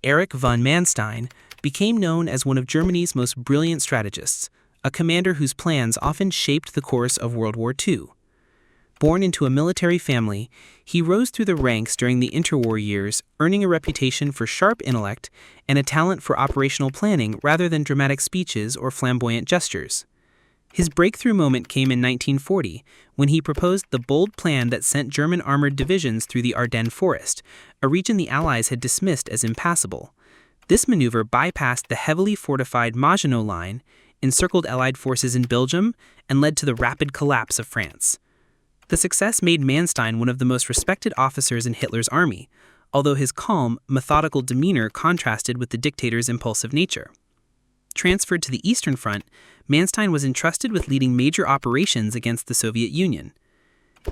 Erich von Manstein became known as one of Germany's most brilliant strategists, a commander whose plans often shaped the course of World War II. Born into a military family, he rose through the ranks during the interwar years, earning a reputation for sharp intellect and a talent for operational planning rather than dramatic speeches or flamboyant gestures. His breakthrough moment came in 1940, when he proposed the bold plan that sent German armored divisions through the Ardennes Forest, a region the Allies had dismissed as impassable. This maneuver bypassed the heavily fortified Maginot Line, encircled Allied forces in Belgium, and led to the rapid collapse of France. The success made Manstein one of the most respected officers in Hitler's army, although his calm, methodical demeanor contrasted with the dictator's impulsive nature. Transferred to the Eastern Front, Manstein was entrusted with leading major operations against the Soviet Union.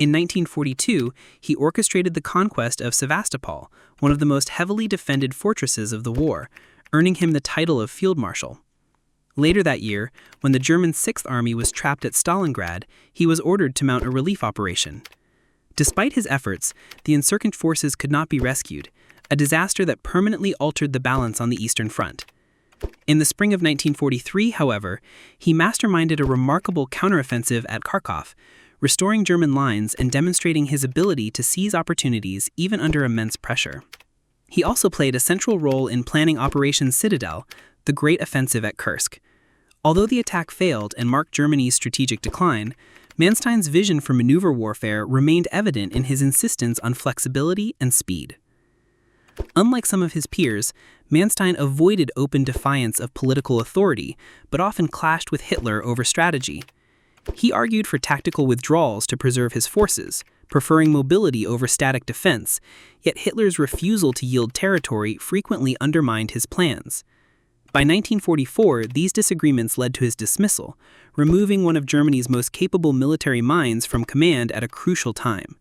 In 1942, he orchestrated the conquest of Sevastopol, one of the most heavily defended fortresses of the war, earning him the title of Field Marshal. Later that year, when the German Sixth Army was trapped at Stalingrad, he was ordered to mount a relief operation. Despite his efforts, the insurgent forces could not be rescued, a disaster that permanently altered the balance on the Eastern Front. In the spring of 1943, however, he masterminded a remarkable counteroffensive at Kharkov, restoring German lines and demonstrating his ability to seize opportunities even under immense pressure. He also played a central role in planning Operation Citadel, the Great Offensive at Kursk. Although the attack failed and marked Germany's strategic decline, Manstein's vision for maneuver warfare remained evident in his insistence on flexibility and speed. Unlike some of his peers, Manstein avoided open defiance of political authority, but often clashed with Hitler over strategy. He argued for tactical withdrawals to preserve his forces, preferring mobility over static defense, yet Hitler's refusal to yield territory frequently undermined his plans. By 1944, these disagreements led to his dismissal, removing one of Germany's most capable military minds from command at a crucial time.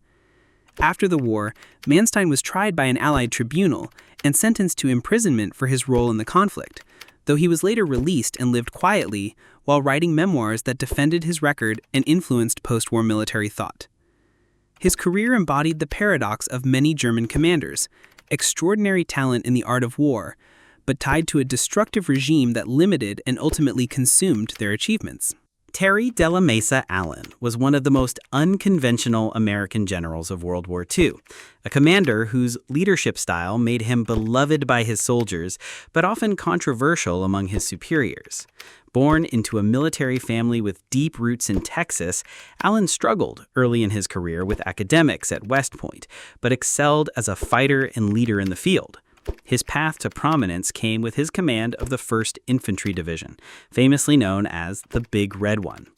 After the war, Manstein was tried by an Allied tribunal and sentenced to imprisonment for his role in the conflict, though he was later released and lived quietly while writing memoirs that defended his record and influenced post-war military thought. His career embodied the paradox of many German commanders, extraordinary talent in the art of war, but tied to a destructive regime that limited and ultimately consumed their achievements. Terry de la Mesa Allen was one of the most unconventional American generals of World War II, a commander whose leadership style made him beloved by his soldiers, but often controversial among his superiors. Born into a military family with deep roots in Texas, Allen struggled early in his career with academics at West Point, but excelled as a fighter and leader in the field. His path to prominence came with his command of the 1st Infantry Division, famously known as the Big Red One.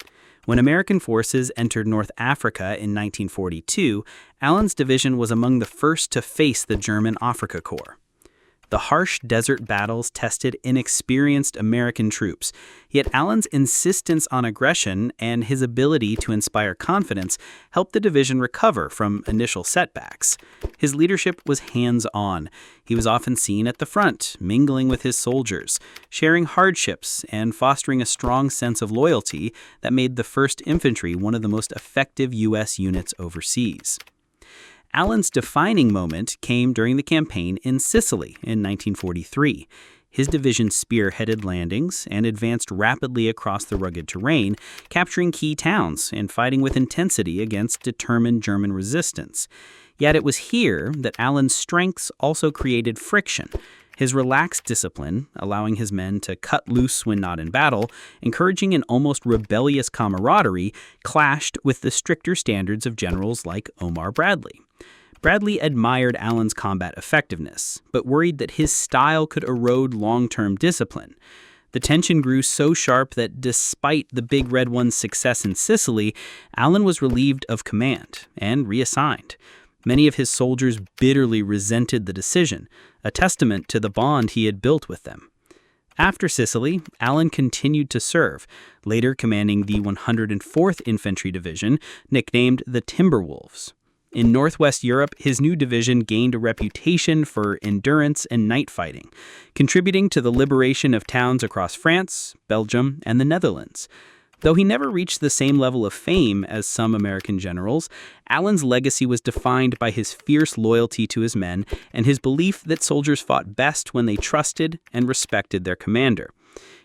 When American forces entered North Africa in 1942, Allen's division was among the first to face the German Afrika Korps. The harsh desert battles tested inexperienced American troops, yet Allen's insistence on aggression and his ability to inspire confidence helped the division recover from initial setbacks. His leadership was hands-on. He was often seen at the front, mingling with his soldiers, sharing hardships, and fostering a strong sense of loyalty that made the 1st Infantry one of the most effective U.S. units overseas. Allen's defining moment came during the campaign in Sicily in 1943. His division spearheaded landings and advanced rapidly across the rugged terrain, capturing key towns and fighting with intensity against determined German resistance. Yet it was here that Allen's strengths also created friction. His relaxed discipline, allowing his men to cut loose when not in battle, encouraging an almost rebellious camaraderie, clashed with the stricter standards of generals like Omar Bradley. Bradley admired Allen's combat effectiveness, but worried that his style could erode long-term discipline. The tension grew so sharp that despite the Big Red One's success in Sicily, Allen was relieved of command and reassigned. Many of his soldiers bitterly resented the decision, a testament to the bond he had built with them. After Sicily, Allen continued to serve, later commanding the 104th Infantry Division, nicknamed the Timberwolves. In Northwest Europe, his new division gained a reputation for endurance and night fighting, contributing to the liberation of towns across France, Belgium, and the Netherlands. Though he never reached the same level of fame as some American generals, Allen's legacy was defined by his fierce loyalty to his men and his belief that soldiers fought best when they trusted and respected their commander.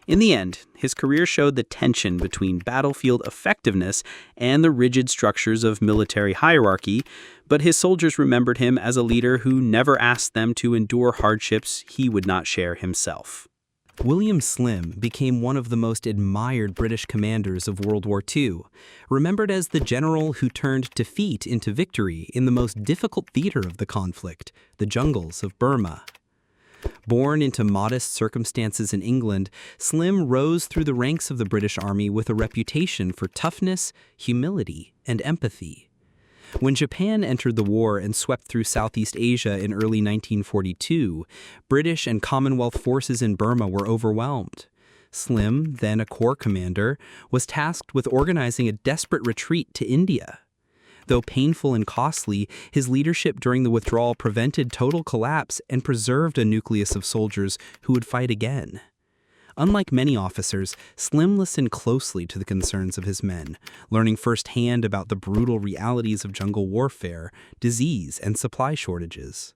In the end, his career showed the tension between battlefield effectiveness and the rigid structures of military hierarchy, but his soldiers remembered him as a leader who never asked them to endure hardships he would not share himself. William Slim became one of the most admired British commanders of World War II, remembered as the general who turned defeat into victory in the most difficult theater of the conflict, the jungles of Burma. Born into modest circumstances in England, Slim rose through the ranks of the British Army with a reputation for toughness, humility, and empathy. When Japan entered the war and swept through Southeast Asia in early 1942, British and Commonwealth forces in Burma were overwhelmed. Slim, then a corps commander, was tasked with organizing a desperate retreat to India. Though painful and costly, his leadership during the withdrawal prevented total collapse and preserved a nucleus of soldiers who would fight again. Unlike many officers, Slim listened closely to the concerns of his men, learning firsthand about the brutal realities of jungle warfare, disease, and supply shortages.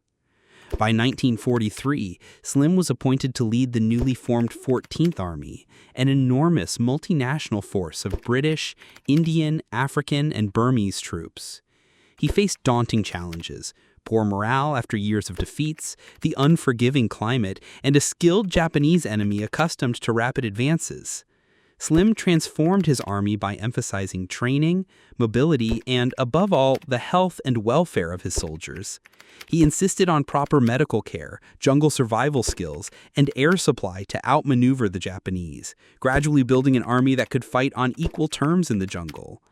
By 1943, Slim was appointed to lead the newly formed 14th Army, an enormous multinational force of British, Indian, African, and Burmese troops. He faced daunting challenges: poor morale after years of defeats, the unforgiving climate, and a skilled Japanese enemy accustomed to rapid advances. Slim transformed his army by emphasizing training, mobility, and, above all, the health and welfare of his soldiers. He insisted on proper medical care, jungle survival skills, and air supply to outmaneuver the Japanese, gradually building an army that could fight on equal terms in the jungle.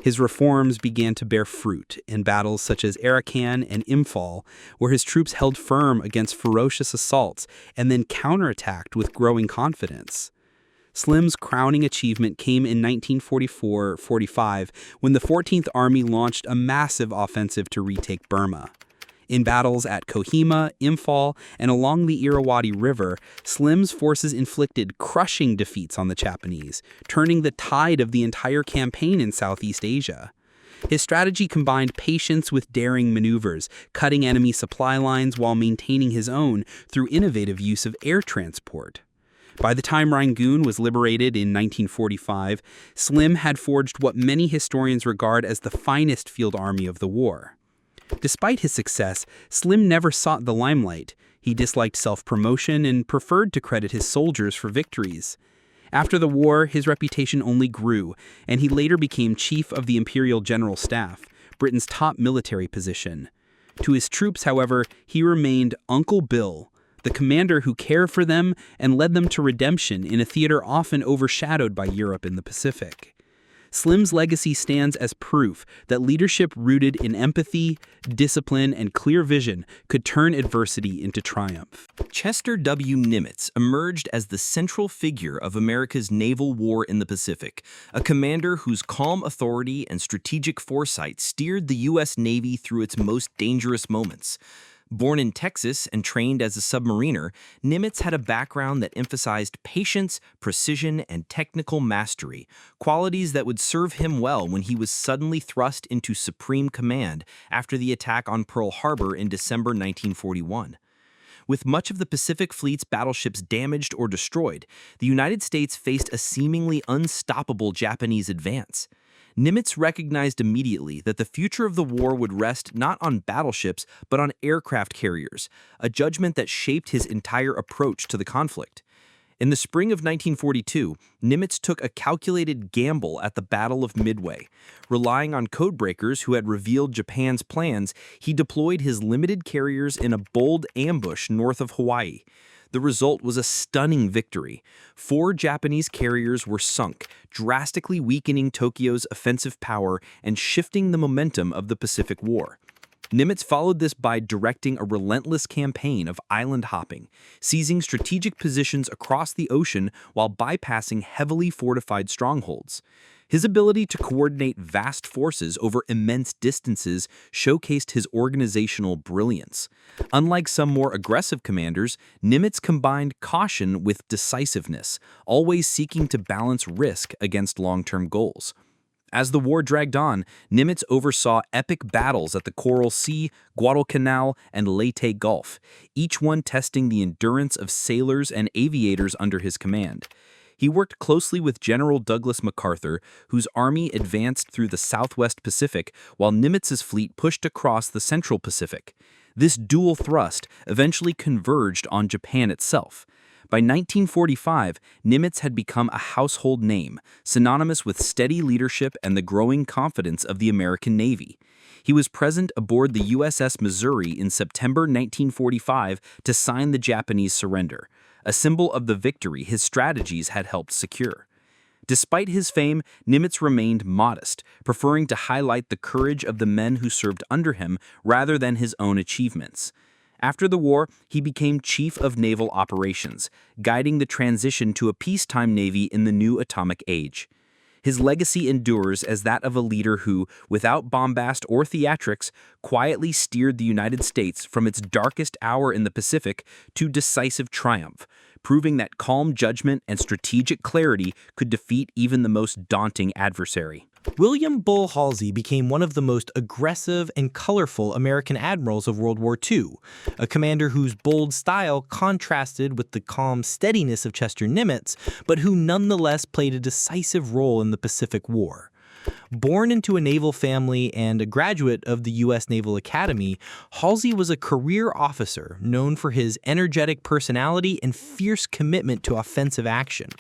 His reforms began to bear fruit in battles such as Arakan and Imphal, where his troops held firm against ferocious assaults and then counterattacked with growing confidence. Slim's crowning achievement came in 1944-45 when the 14th Army launched a massive offensive to retake Burma. In battles at Kohima, Imphal, and along the Irrawaddy River, Slim's forces inflicted crushing defeats on the Japanese, turning the tide of the entire campaign in Southeast Asia. His strategy combined patience with daring maneuvers, cutting enemy supply lines while maintaining his own through innovative use of air transport. By the time Rangoon was liberated in 1945, Slim had forged what many historians regard as the finest field army of the war. Despite his success, Slim never sought the limelight. He disliked self-promotion and preferred to credit his soldiers for victories. After the war, his reputation only grew, and he later became Chief of the Imperial General Staff, Britain's top military position. To his troops, however, he remained Uncle Bill, the commander who cared for them and led them to redemption in a theater often overshadowed by Europe and the Pacific. Slim's legacy stands as proof that leadership rooted in empathy, discipline, and clear vision could turn adversity into triumph. Chester W. Nimitz emerged as the central figure of America's naval war in the Pacific, a commander whose calm authority and strategic foresight steered the U.S. Navy through its most dangerous moments. Born in Texas and trained as a submariner, Nimitz had a background that emphasized patience, precision, and technical mastery, qualities that would serve him well when he was suddenly thrust into supreme command after the attack on Pearl Harbor in December 1941. With much of the Pacific Fleet's battleships damaged or destroyed, the United States faced a seemingly unstoppable Japanese advance. Nimitz recognized immediately that the future of the war would rest not on battleships but on aircraft carriers, a judgment that shaped his entire approach to the conflict. In the spring of 1942, Nimitz took a calculated gamble at the Battle of Midway. Relying on codebreakers who had revealed Japan's plans, he deployed his limited carriers in a bold ambush north of Hawaii. The result was a stunning victory. 4 Japanese carriers were sunk, drastically weakening Tokyo's offensive power and shifting the momentum of the Pacific War. Nimitz followed this by directing a relentless campaign of island hopping, seizing strategic positions across the ocean while bypassing heavily fortified strongholds. His ability to coordinate vast forces over immense distances showcased his organizational brilliance. Unlike some more aggressive commanders, Nimitz combined caution with decisiveness, always seeking to balance risk against long-term goals. As the war dragged on, Nimitz oversaw epic battles at the Coral Sea, Guadalcanal, and Leyte Gulf, each one testing the endurance of sailors and aviators under his command. He worked closely with General Douglas MacArthur, whose army advanced through the Southwest Pacific while Nimitz's fleet pushed across the Central Pacific. This dual thrust eventually converged on Japan itself. By 1945, Nimitz had become a household name, synonymous with steady leadership and the growing confidence of the American Navy. He was present aboard the USS Missouri in September 1945 to sign the Japanese surrender, a symbol of the victory his strategies had helped secure. Despite his fame, Nimitz remained modest, preferring to highlight the courage of the men who served under him rather than his own achievements. After the war, he became Chief of Naval Operations, guiding the transition to a peacetime navy in the new atomic age. His legacy endures as that of a leader who, without bombast or theatrics, quietly steered the United States from its darkest hour in the Pacific to decisive triumph, proving that calm judgment and strategic clarity could defeat even the most daunting adversary. William Bull Halsey became one of the most aggressive and colorful American admirals of World War II, a commander whose bold style contrasted with the calm steadiness of Chester Nimitz, but who nonetheless played a decisive role in the Pacific War. Born into a naval family and a graduate of the U.S. Naval Academy, Halsey was a career officer known for his energetic personality and fierce commitment to offensive action.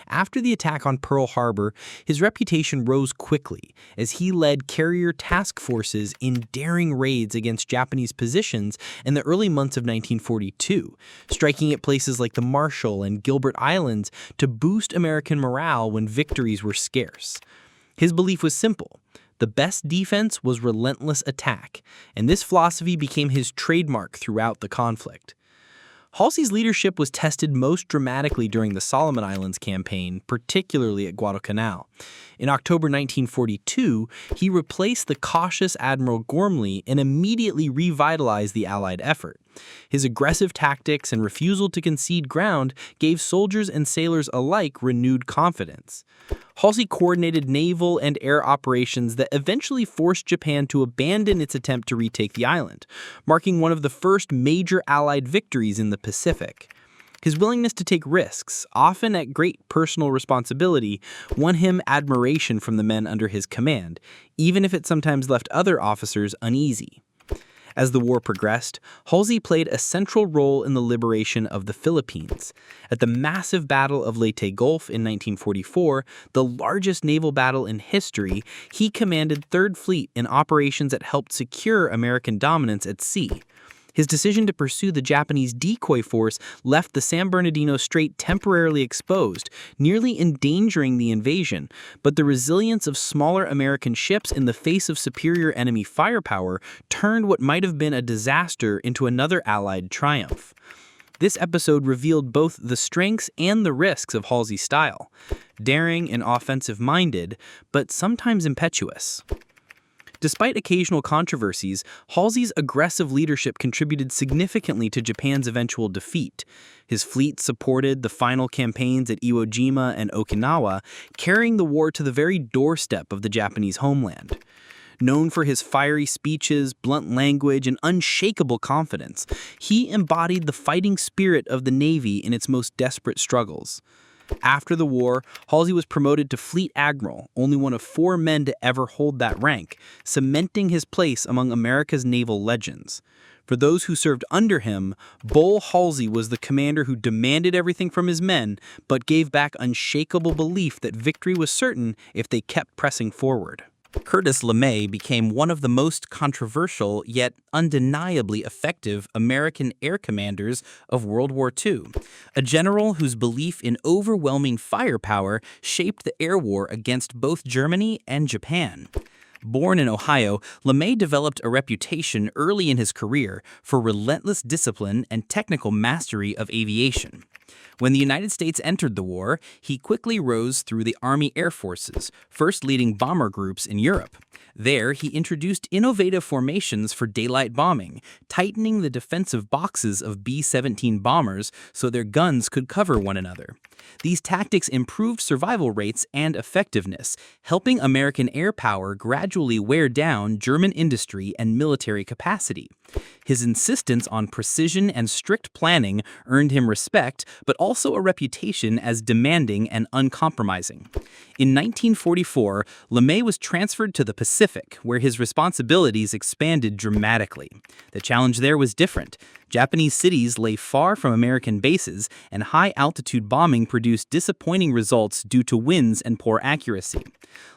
After the attack on Pearl Harbor, his reputation rose quickly as he led carrier task forces in daring raids against Japanese positions in the early months of 1942, striking at places like the Marshall and Gilbert Islands to boost American morale when victories were scarce. His belief was simple. The best defense was relentless attack, and this philosophy became his trademark throughout the conflict. Halsey's leadership was tested most dramatically during the Solomon Islands campaign, particularly at Guadalcanal. In October 1942, he replaced the cautious Admiral Gormley and immediately revitalized the Allied effort. His aggressive tactics and refusal to concede ground gave soldiers and sailors alike renewed confidence. Halsey coordinated naval and air operations that eventually forced Japan to abandon its attempt to retake the island, marking one of the first major Allied victories in the Pacific. His willingness to take risks, often at great personal responsibility, won him admiration from the men under his command, even if it sometimes left other officers uneasy. As the war progressed, Halsey played a central role in the liberation of the Philippines. At the massive Battle of Leyte Gulf in 1944, the largest naval battle in history, he commanded Third Fleet in operations that helped secure American dominance at sea. His decision to pursue the Japanese decoy force left the San Bernardino Strait temporarily exposed, nearly endangering the invasion, but the resilience of smaller American ships in the face of superior enemy firepower turned what might have been a disaster into another Allied triumph. This episode revealed both the strengths and the risks of Halsey's style, daring and offensive-minded, but sometimes impetuous. Despite occasional controversies, Halsey's aggressive leadership contributed significantly to Japan's eventual defeat. His fleet supported the final campaigns at Iwo Jima and Okinawa, carrying the war to the very doorstep of the Japanese homeland. Known for his fiery speeches, blunt language, and unshakable confidence, he embodied the fighting spirit of the Navy in its most desperate struggles. After the war, Halsey was promoted to Fleet Admiral, only one of 4 men to ever hold that rank, cementing his place among America's naval legends. For those who served under him, Bull Halsey was the commander who demanded everything from his men, but gave back unshakable belief that victory was certain if they kept pressing forward. Curtis LeMay became one of the most controversial yet undeniably effective American air commanders of World War II, a general whose belief in overwhelming firepower shaped the air war against both Germany and Japan. Born in Ohio, LeMay developed a reputation early in his career for relentless discipline and technical mastery of aviation. When the United States entered the war, he quickly rose through the Army Air Forces, first leading bomber groups in Europe. There, he introduced innovative formations for daylight bombing, tightening the defensive boxes of B-17 bombers so their guns could cover one another. These tactics improved survival rates and effectiveness, helping American air power gradually wear down German industry and military capacity. His insistence on precision and strict planning earned him respect, but also a reputation as demanding and uncompromising. In 1944, LeMay was transferred to the Pacific, where his responsibilities expanded dramatically. The challenge there was different. Japanese cities lay far from American bases, and high-altitude bombing produced disappointing results due to winds and poor accuracy.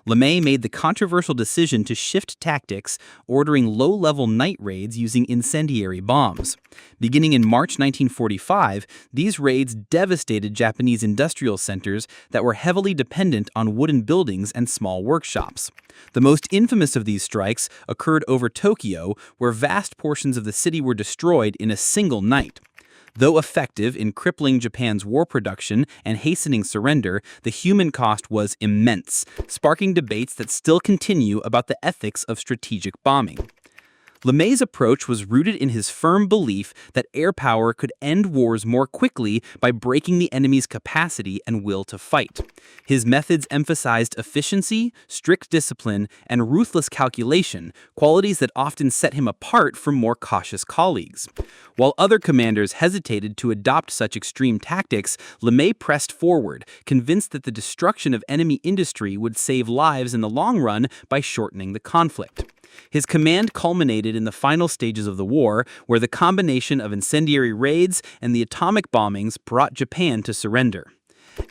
LeMay made the controversial decision to shift tactics, ordering low-level night raids using incendiary bombs. Beginning in March 1945, these raids devastated Japanese industrial centers that were heavily dependent on wooden buildings and small workshops. The most infamous of these strikes occurred over Tokyo, where vast portions of the city were destroyed in a single night. Though effective in crippling Japan's war production and hastening surrender, the human cost was immense, sparking debates that still continue about the ethics of strategic bombing. LeMay's approach was rooted in his firm belief that air power could end wars more quickly by breaking the enemy's capacity and will to fight. His methods emphasized efficiency, strict discipline, and ruthless calculation, qualities that often set him apart from more cautious colleagues. While other commanders hesitated to adopt such extreme tactics, LeMay pressed forward, convinced that the destruction of enemy industry would save lives in the long run by shortening the conflict. His command culminated in the final stages of the war, where the combination of incendiary raids and the atomic bombings brought Japan to surrender.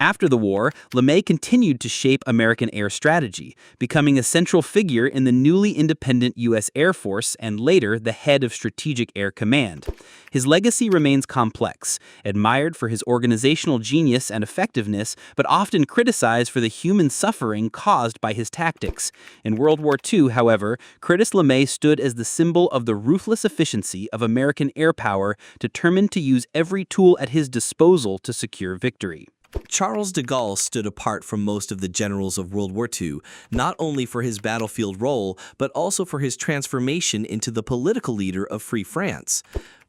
After the war, LeMay continued to shape American air strategy, becoming a central figure in the newly independent U.S. Air Force and later the head of Strategic Air Command. His legacy remains complex, admired for his organizational genius and effectiveness, but often criticized for the human suffering caused by his tactics. In World War II, however, Curtis LeMay stood as the symbol of the ruthless efficiency of American air power, determined to use every tool at his disposal to secure victory. Charles de Gaulle stood apart from most of the generals of World War II, not only for his battlefield role, but also for his transformation into the political leader of Free France.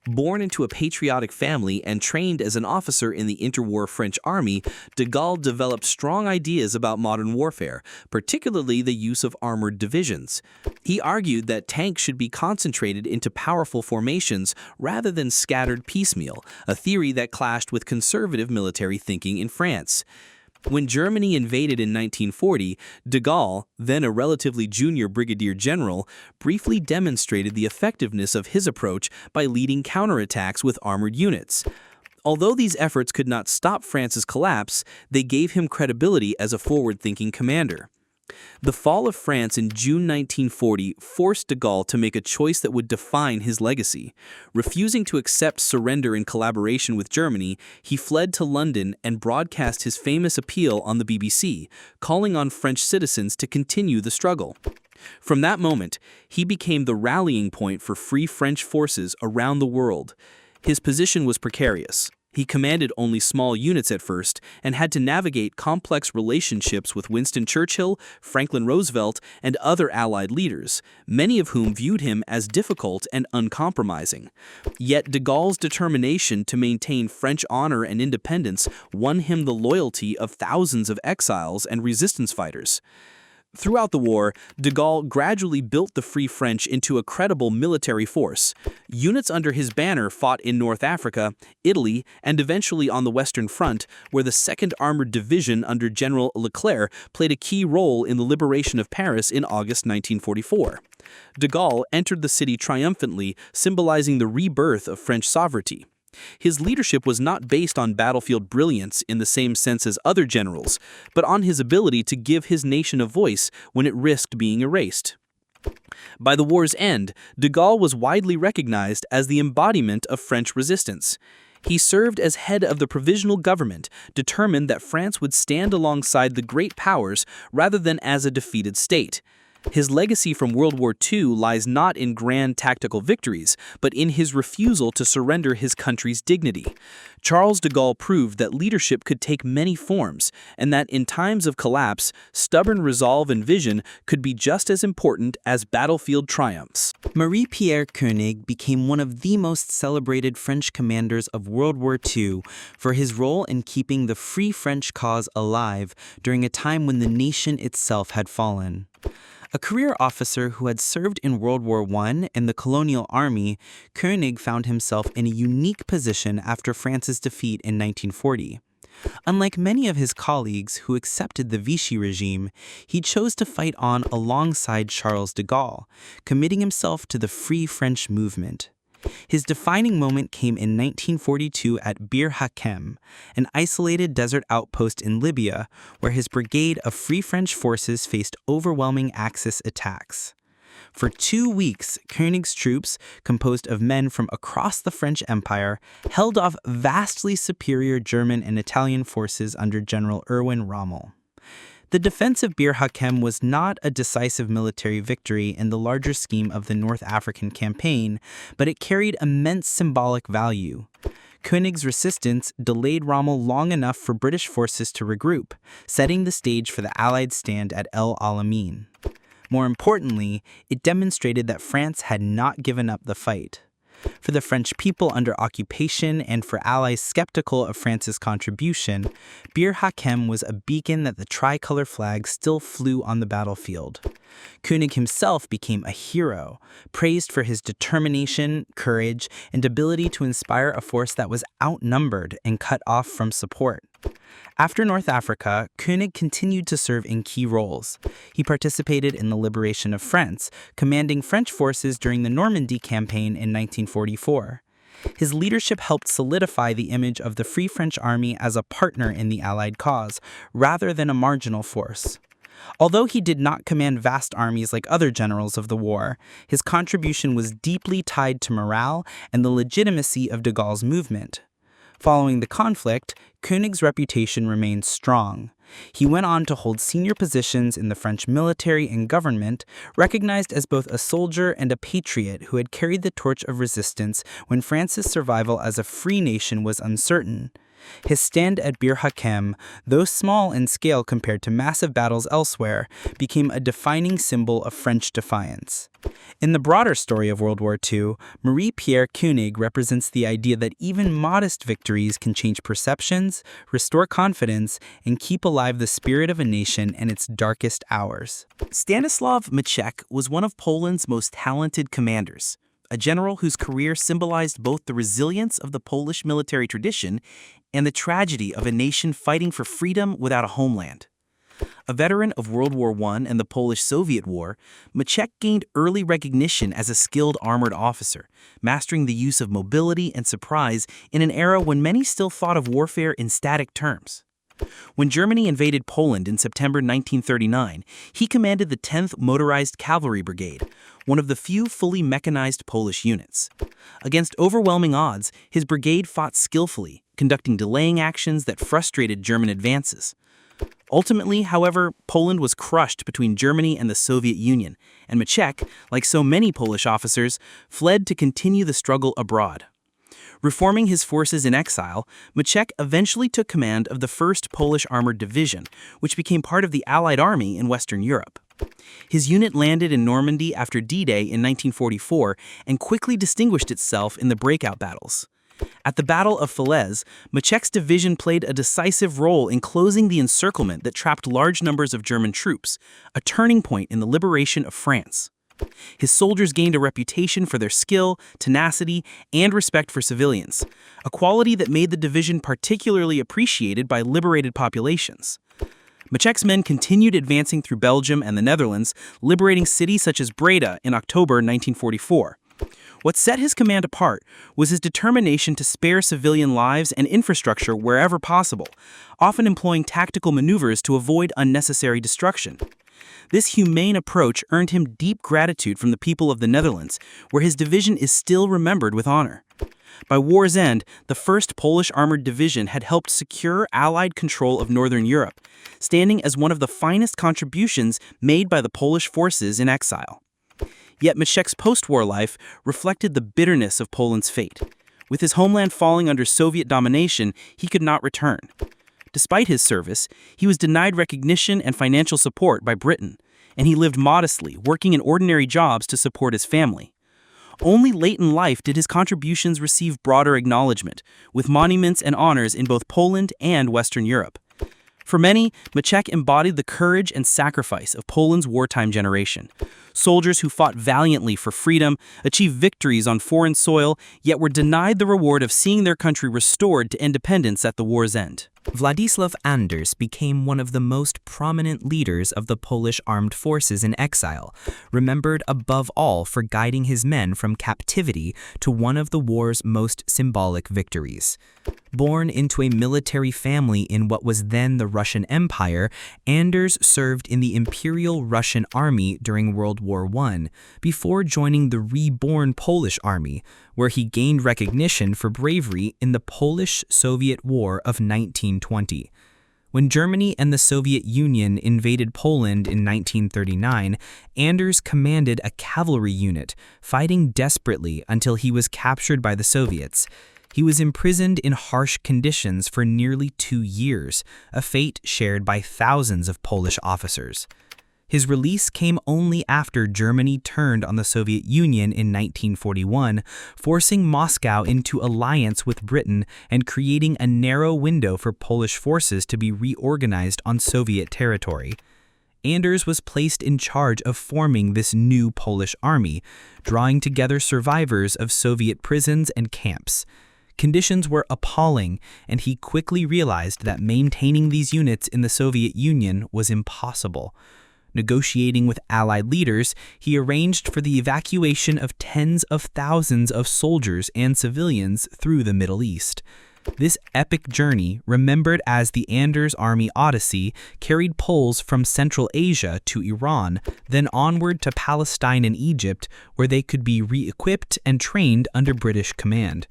Born into a patriotic family and trained as an officer in the interwar French army, de Gaulle developed strong ideas about modern warfare, particularly the use of armored divisions. He argued that tanks should be concentrated into powerful formations rather than scattered piecemeal, a theory that clashed with conservative military thinking in France. When Germany invaded in 1940, de Gaulle, then a relatively junior brigadier general, briefly demonstrated the effectiveness of his approach by leading counterattacks with armored units. Although these efforts could not stop France's collapse, they gave him credibility as a forward-thinking commander. The fall of France in June 1940 forced de Gaulle to make a choice that would define his legacy. Refusing to accept surrender in collaboration with Germany, he fled to London and broadcast his famous appeal on the BBC, calling on French citizens to continue the struggle. From that moment, he became the rallying point for free French forces around the world. His position was precarious. He commanded only small units at first and had to navigate complex relationships with Winston Churchill, Franklin Roosevelt, and other Allied leaders, many of whom viewed him as difficult and uncompromising. Yet de Gaulle's determination to maintain French honor and independence won him the loyalty of thousands of exiles and resistance fighters. Throughout the war, de Gaulle gradually built the Free French into a credible military force. Units under his banner fought in North Africa, Italy, and eventually on the Western Front, where the 2nd Armored Division under General Leclerc played a key role in the liberation of Paris in August 1944. De Gaulle entered the city triumphantly, symbolizing the rebirth of French sovereignty. His leadership was not based on battlefield brilliance in the same sense as other generals, but on his ability to give his nation a voice when it risked being erased. By the war's end, de Gaulle was widely recognized as the embodiment of French resistance. He served as head of the provisional government, determined that France would stand alongside the great powers rather than as a defeated state. His legacy from World War II lies not in grand tactical victories, but in his refusal to surrender his country's dignity. Charles de Gaulle proved that leadership could take many forms, and that in times of collapse, stubborn resolve and vision could be just as important as battlefield triumphs. Marie-Pierre Kœnig became one of the most celebrated French commanders of World War II for his role in keeping the Free French cause alive during a time when the nation itself had fallen. A career officer who had served in World War I in the colonial army, Kœnig found himself in a unique position after France's defeat in 1940. Unlike many of his colleagues who accepted the Vichy regime, he chose to fight on alongside Charles de Gaulle, committing himself to the Free French movement. His defining moment came in 1942 at Bir Hakeim, an isolated desert outpost in Libya, where his brigade of Free French forces faced overwhelming Axis attacks. For 2 weeks, Kœnig's troops, composed of men from across the French Empire, held off vastly superior German and Italian forces under General Erwin Rommel. The defense of Bir Hakeim was not a decisive military victory in the larger scheme of the North African campaign, but it carried immense symbolic value. Kœnig's resistance delayed Rommel long enough for British forces to regroup, setting the stage for the Allied stand at El Alamein. More importantly, it demonstrated that France had not given up the fight. For the French people under occupation and for allies skeptical of France's contribution, Bir Hakeim was a beacon that the tricolor flag still flew on the battlefield. Kœnig himself became a hero, praised for his determination, courage, and ability to inspire a force that was outnumbered and cut off from support. After North Africa, Kœnig continued to serve in key roles. He participated in the liberation of France, commanding French forces during the Normandy campaign in 1944. His leadership helped solidify the image of the Free French Army as a partner in the Allied cause, rather than a marginal force. Although he did not command vast armies like other generals of the war, his contribution was deeply tied to morale and the legitimacy of de Gaulle's movement. Following the conflict, Kœnig's reputation remained strong. He went on to hold senior positions in the French military and government, recognized as both a soldier and a patriot who had carried the torch of resistance when France's survival as a free nation was uncertain. His stand at Bir Hakeim, though small in scale compared to massive battles elsewhere, became a defining symbol of French defiance. In the broader story of World War II, Marie-Pierre Kœnig represents the idea that even modest victories can change perceptions, restore confidence, and keep alive the spirit of a nation in its darkest hours. Stanisław Maczek was one of Poland's most talented commanders, a general whose career symbolized both the resilience of the Polish military tradition and the tragedy of a nation fighting for freedom without a homeland. A veteran of World War I and the Polish-Soviet War, Maczek gained early recognition as a skilled armored officer, mastering the use of mobility and surprise in an era when many still thought of warfare in static terms. When Germany invaded Poland in September 1939, he commanded the 10th Motorized Cavalry Brigade, one of the few fully mechanized Polish units. Against overwhelming odds, his brigade fought skillfully, conducting delaying actions that frustrated German advances. Ultimately, however, Poland was crushed between Germany and the Soviet Union, and Maczek, like so many Polish officers, fled to continue the struggle abroad. Reforming his forces in exile, Maczek eventually took command of the 1st Polish Armored Division, which became part of the Allied Army in Western Europe. His unit landed in Normandy after D-Day in 1944 and quickly distinguished itself in the breakout battles. At the Battle of Falaise, Maczek's division played a decisive role in closing the encirclement that trapped large numbers of German troops, a turning point in the liberation of France. His soldiers gained a reputation for their skill, tenacity, and respect for civilians, a quality that made the division particularly appreciated by liberated populations. Maczek's men continued advancing through Belgium and the Netherlands, liberating cities such as Breda in October 1944. What set his command apart was his determination to spare civilian lives and infrastructure wherever possible, often employing tactical maneuvers to avoid unnecessary destruction. This humane approach earned him deep gratitude from the people of the Netherlands, where his division is still remembered with honor. By war's end, the 1st Polish Armored Division had helped secure Allied control of Northern Europe, standing as one of the finest contributions made by the Polish forces in exile. Yet Maczek's post-war life reflected the bitterness of Poland's fate. With his homeland falling under Soviet domination, he could not return. Despite his service, he was denied recognition and financial support by Britain, and he lived modestly, working in ordinary jobs to support his family. Only late in life did his contributions receive broader acknowledgement, with monuments and honors in both Poland and Western Europe. For many, Maczek embodied the courage and sacrifice of Poland's wartime generation. Soldiers who fought valiantly for freedom, achieved victories on foreign soil, yet were denied the reward of seeing their country restored to independence at the war's end. Władysław Anders became one of the most prominent leaders of the Polish armed forces in exile, remembered above all for guiding his men from captivity to one of the war's most symbolic victories. Born into a military family in what was then the Russian Empire, Anders served in the Imperial Russian Army during World War I, before joining the reborn Polish Army, where he gained recognition for bravery in the Polish-Soviet War of 1920. When Germany and the Soviet Union invaded Poland in 1939, Anders commanded a cavalry unit, fighting desperately until he was captured by the Soviets. He was imprisoned in harsh conditions for nearly 2 years, a fate shared by thousands of Polish officers. His release came only after Germany turned on the Soviet Union in 1941, forcing Moscow into alliance with Britain and creating a narrow window for Polish forces to be reorganized on Soviet territory. Anders was placed in charge of forming this new Polish army, drawing together survivors of Soviet prisons and camps. Conditions were appalling, and he quickly realized that maintaining these units in the Soviet Union was impossible. Negotiating with Allied leaders, he arranged for the evacuation of tens of thousands of soldiers and civilians through the Middle East. This epic journey, remembered as the Anders Army Odyssey, carried Poles from Central Asia to Iran, then onward to Palestine and Egypt, where they could be re-equipped and trained under British command.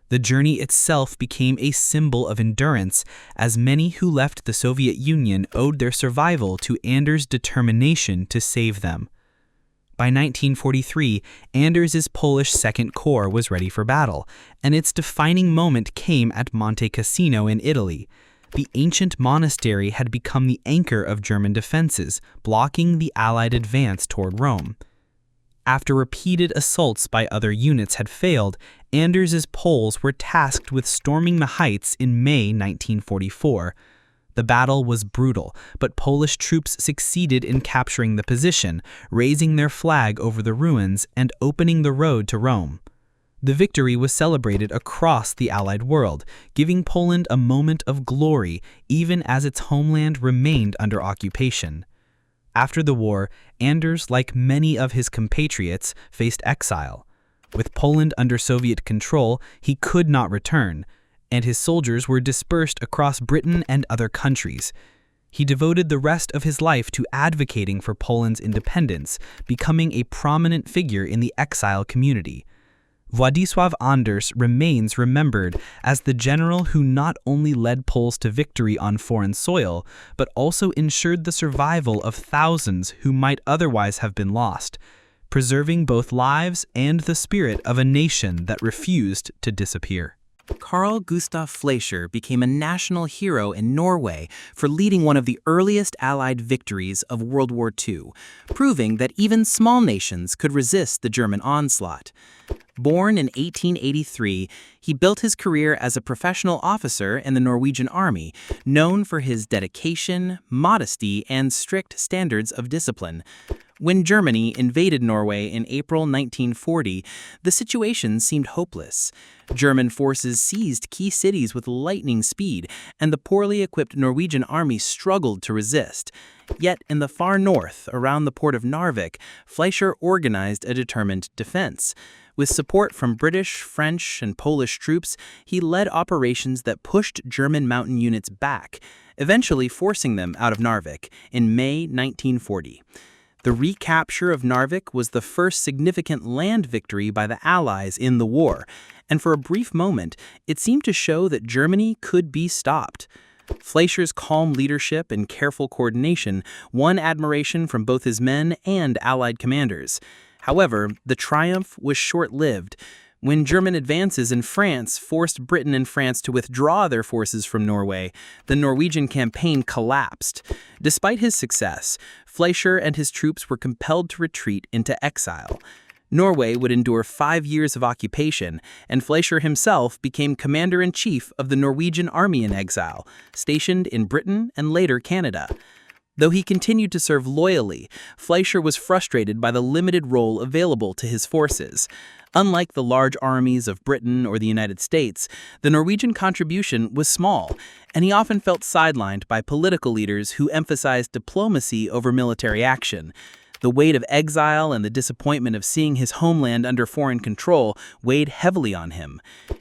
The journey itself became a symbol of endurance, as many who left the Soviet Union owed their survival to Anders' determination to save them. By 1943, Anders' Polish Second Corps was ready for battle, and its defining moment came at Monte Cassino in Italy. The ancient monastery had become the anchor of German defenses, blocking the Allied advance toward Rome. After repeated assaults by other units had failed, Anders' Poles were tasked with storming the heights in May 1944. The battle was brutal, but Polish troops succeeded in capturing the position, raising their flag over the ruins and opening the road to Rome. The victory was celebrated across the Allied world, giving Poland a moment of glory even as its homeland remained under occupation. After the war, Anders, like many of his compatriots, faced exile. With Poland under Soviet control, he could not return, and his soldiers were dispersed across Britain and other countries. He devoted the rest of his life to advocating for Poland's independence, becoming a prominent figure in the exile community. Władysław Anders remains remembered as the general who not only led Poles to victory on foreign soil, but also ensured the survival of thousands who might otherwise have been lost, preserving both lives and the spirit of a nation that refused to disappear. Carl Gustav Fleischer became a national hero in Norway for leading one of the earliest Allied victories of World War II, proving that even small nations could resist the German onslaught. Born in 1883, he built his career as a professional officer in the Norwegian army, known for his dedication, modesty, and strict standards of discipline. When Germany invaded Norway in April 1940, the situation seemed hopeless. German forces seized key cities with lightning speed, and the poorly equipped Norwegian army struggled to resist. Yet in the far north, around the port of Narvik, Fleischer organized a determined defense. With support from British, French, and Polish troops, he led operations that pushed German mountain units back, eventually forcing them out of Narvik in May 1940. The recapture of Narvik was the first significant land victory by the Allies in the war, and for a brief moment, it seemed to show that Germany could be stopped. Fleischer's calm leadership and careful coordination won admiration from both his men and Allied commanders. However, the triumph was short-lived. When German advances in France forced Britain and France to withdraw their forces from Norway, the Norwegian campaign collapsed. Despite his success, Fleischer and his troops were compelled to retreat into exile. Norway would endure 5 years of occupation, and Fleischer himself became commander-in-chief of the Norwegian army in exile, stationed in Britain and later Canada. Though he continued to serve loyally, Fleischer was frustrated by the limited role available to his forces. Unlike the large armies of Britain or the United States, the Norwegian contribution was small, and he often felt sidelined by political leaders who emphasized diplomacy over military action. The weight of exile and the disappointment of seeing his homeland under foreign control weighed heavily on him.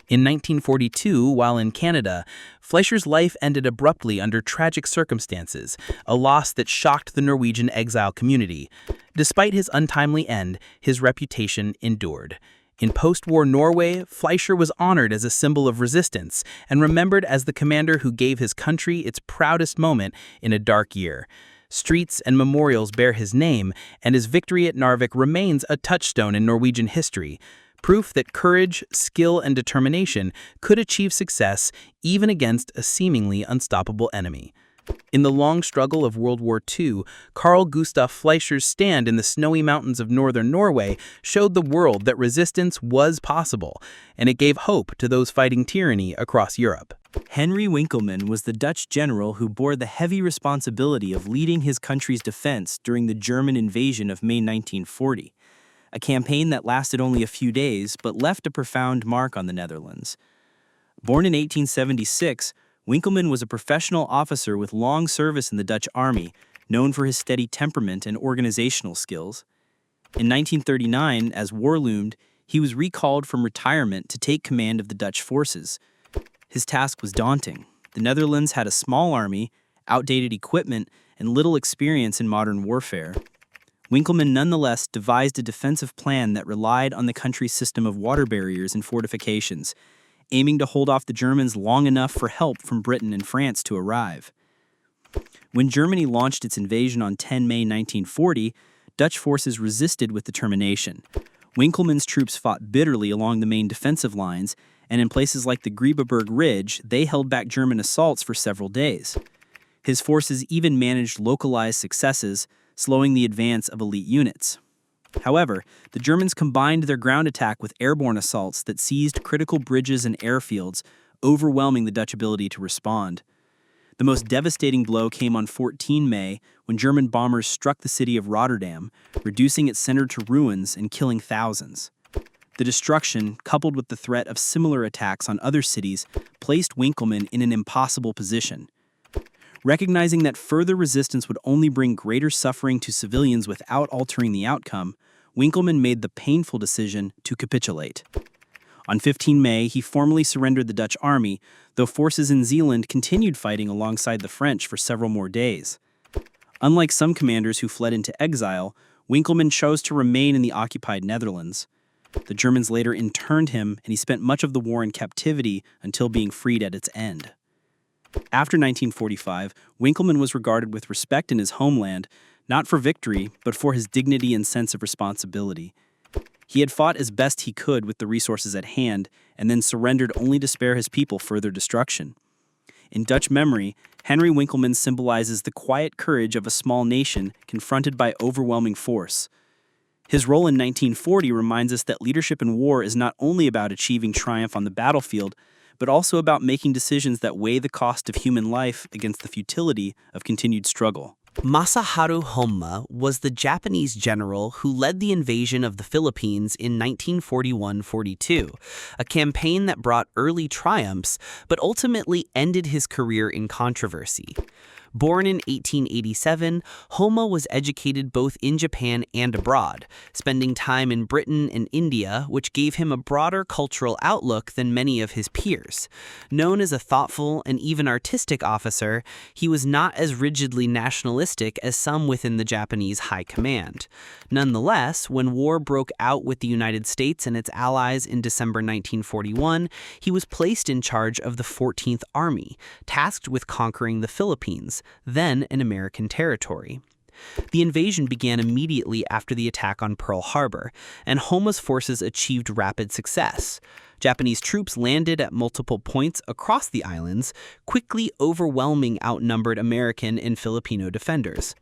In 1942, while in Canada, Fleischer's life ended abruptly under tragic circumstances, a loss that shocked the Norwegian exile community. Despite his untimely end, his reputation endured. In post-war Norway, Fleischer was honored as a symbol of resistance and remembered as the commander who gave his country its proudest moment in a dark year. Streets and memorials bear his name, and his victory at Narvik remains a touchstone in Norwegian history, proof that courage, skill, and determination could achieve success even against a seemingly unstoppable enemy. In the long struggle of World War II, Carl Gustav Fleischer's stand in the snowy mountains of northern Norway showed the world that resistance was possible, and it gave hope to those fighting tyranny across Europe. Henri Winkelman was the Dutch general who bore the heavy responsibility of leading his country's defense during the German invasion of May 1940, a campaign that lasted only a few days but left a profound mark on the Netherlands. Born in 1876, Winkelman was a professional officer with long service in the Dutch army, known for his steady temperament and organizational skills. In 1939, as war loomed, he was recalled from retirement to take command of the Dutch forces. His task was daunting. The Netherlands had a small army, outdated equipment, and little experience in modern warfare. Winkelman nonetheless devised a defensive plan that relied on the country's system of water barriers and fortifications, aiming to hold off the Germans long enough for help from Britain and France to arrive. When Germany launched its invasion on 10 May 1940, Dutch forces resisted with determination. Winkelman's troops fought bitterly along the main defensive lines, and in places like the Grebbeberg Ridge, they held back German assaults for several days. His forces even managed localized successes, slowing the advance of elite units. However, the Germans combined their ground attack with airborne assaults that seized critical bridges and airfields, overwhelming the Dutch ability to respond. The most devastating blow came on 14 May when German bombers struck the city of Rotterdam, reducing its center to ruins and killing thousands. The destruction, coupled with the threat of similar attacks on other cities, placed Winkelman in an impossible position. Recognizing that further resistance would only bring greater suffering to civilians without altering the outcome, Winkelman made the painful decision to capitulate. On 15 May, he formally surrendered the Dutch army, though forces in Zeeland continued fighting alongside the French for several more days. Unlike some commanders who fled into exile, Winkelman chose to remain in the occupied Netherlands. The Germans later interned him, and he spent much of the war in captivity until being freed at its end. After 1945, Winkelman was regarded with respect in his homeland, not for victory, but for his dignity and sense of responsibility. He had fought as best he could with the resources at hand, and then surrendered only to spare his people further destruction. In Dutch memory, Henri Winkelman symbolizes the quiet courage of a small nation confronted by overwhelming force. His role in 1940 reminds us that leadership in war is not only about achieving triumph on the battlefield, but also about making decisions that weigh the cost of human life against the futility of continued struggle. Masaharu Homma was the Japanese general who led the invasion of the Philippines in 1941-42, a campaign that brought early triumphs but ultimately ended his career in controversy. Born in 1887, Homma was educated both in Japan and abroad, spending time in Britain and India, which gave him a broader cultural outlook than many of his peers. Known as a thoughtful and even artistic officer, he was not as rigidly nationalistic as some within the Japanese high command. Nonetheless, when war broke out with the United States and its allies in December 1941, he was placed in charge of the 14th Army, tasked with conquering the Philippines, then an American territory. The invasion began immediately after the attack on Pearl Harbor, and Homma's forces achieved rapid success. Japanese troops landed at multiple points across the islands, quickly overwhelming outnumbered American and Filipino defenders.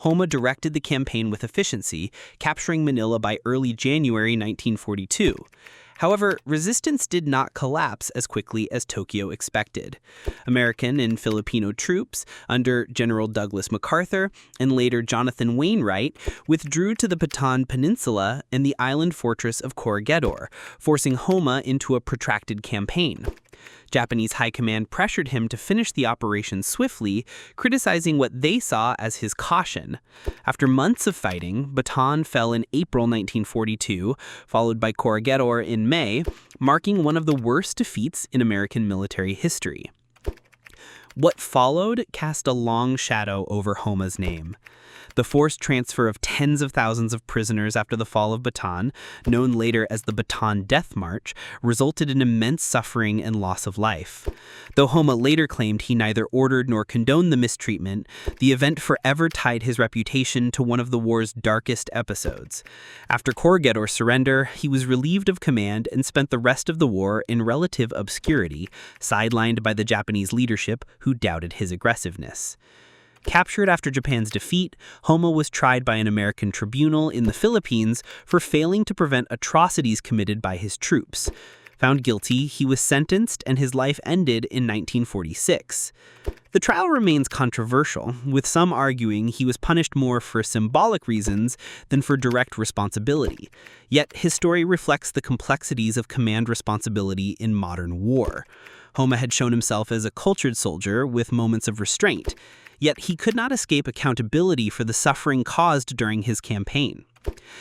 Homma directed the campaign with efficiency, capturing Manila by early January 1942. However, resistance did not collapse as quickly as Tokyo expected. American and Filipino troops, under General Douglas MacArthur and later Jonathan Wainwright, withdrew to the Bataan Peninsula and the island fortress of Corregidor, forcing Homma into a protracted campaign. Japanese high command pressured him to finish the operation swiftly, criticizing what they saw as his caution. After months of fighting, Bataan fell in April 1942, followed by Corregidor in May, marking one of the worst defeats in American military history. What followed cast a long shadow over Homma's name. The forced transfer of tens of thousands of prisoners after the fall of Bataan, known later as the Bataan Death March, resulted in immense suffering and loss of life. Though Homma later claimed he neither ordered nor condoned the mistreatment, the event forever tied his reputation to one of the war's darkest episodes. After Corregidor's surrender, he was relieved of command and spent the rest of the war in relative obscurity, sidelined by the Japanese leadership who doubted his aggressiveness. Captured after Japan's defeat, Homma was tried by an American tribunal in the Philippines for failing to prevent atrocities committed by his troops. Found guilty, he was sentenced and his life ended in 1946. The trial remains controversial, with some arguing he was punished more for symbolic reasons than for direct responsibility. Yet his story reflects the complexities of command responsibility in modern war. Homma had shown himself as a cultured soldier with moments of restraint. Yet he could not escape accountability for the suffering caused during his campaign.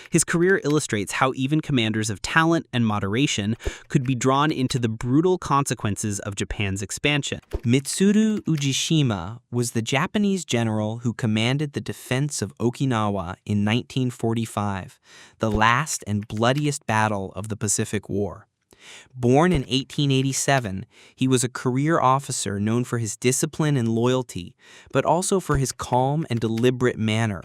His career illustrates how even commanders of talent and moderation could be drawn into the brutal consequences of Japan's expansion. Mitsuru Ushijima was the Japanese general who commanded the defense of Okinawa in 1945, the last and bloodiest battle of the Pacific War. Born in 1887, he was a career officer known for his discipline and loyalty, but also for his calm and deliberate manner.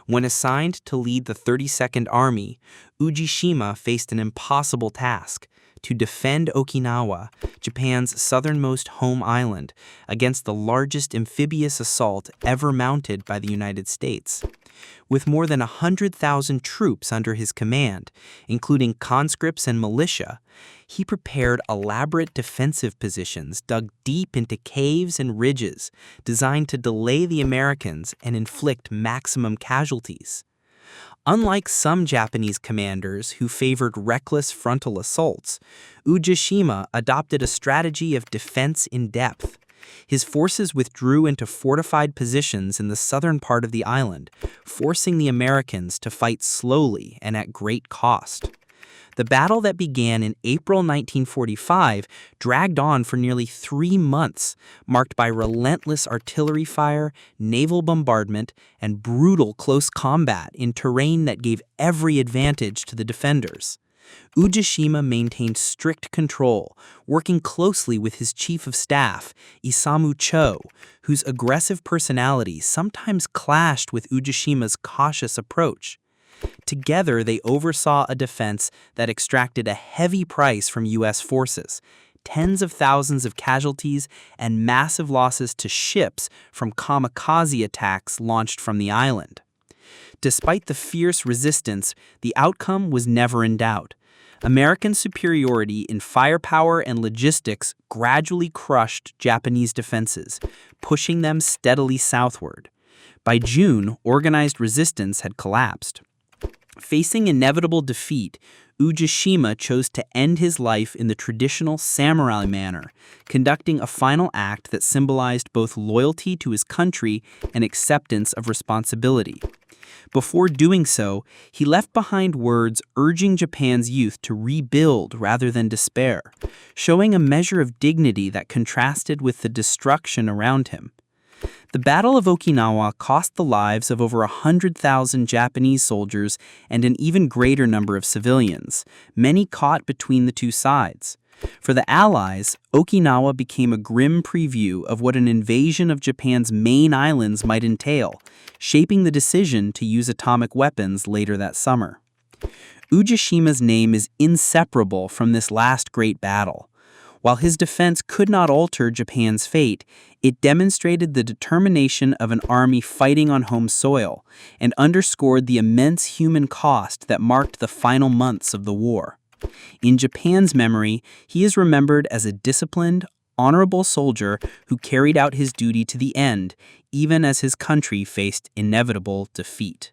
When assigned to lead the 32nd Army, Ushijima faced an impossible task: to defend Okinawa, Japan's southernmost home island, against the largest amphibious assault ever mounted by the United States. With more than 100,000 troops under his command, including conscripts and militia, he prepared elaborate defensive positions dug deep into caves and ridges, designed to delay the Americans and inflict maximum casualties. Unlike some Japanese commanders who favored reckless frontal assaults, Ushijima adopted a strategy of defense in depth. His forces withdrew into fortified positions in the southern part of the island, forcing the Americans to fight slowly and at great cost. The battle that began in April 1945 dragged on for nearly 3 months, marked by relentless artillery fire, naval bombardment, and brutal close combat in terrain that gave every advantage to the defenders. Ushijima maintained strict control, working closely with his chief of staff, Isamu Cho, whose aggressive personality sometimes clashed with Ujijima's cautious approach. Together, they oversaw a defense that extracted a heavy price from U.S. forces, tens of thousands of casualties, and massive losses to ships from kamikaze attacks launched from the island. Despite the fierce resistance, the outcome was never in doubt. American superiority in firepower and logistics gradually crushed Japanese defenses, pushing them steadily southward. By June, organized resistance had collapsed. Facing inevitable defeat, Ushijima chose to end his life in the traditional samurai manner, conducting a final act that symbolized both loyalty to his country and acceptance of responsibility. Before doing so, he left behind words urging Japan's youth to rebuild rather than despair, showing a measure of dignity that contrasted with the destruction around him. The Battle of Okinawa cost the lives of over 100,000 Japanese soldiers and an even greater number of civilians, many caught between the two sides. For the Allies, Okinawa became a grim preview of what an invasion of Japan's main islands might entail, shaping the decision to use atomic weapons later that summer. Ujijima's name is inseparable from this last great battle. While his defense could not alter Japan's fate, it demonstrated the determination of an army fighting on home soil and underscored the immense human cost that marked the final months of the war. In Japan's memory, he is remembered as a disciplined, honorable soldier who carried out his duty to the end, even as his country faced inevitable defeat.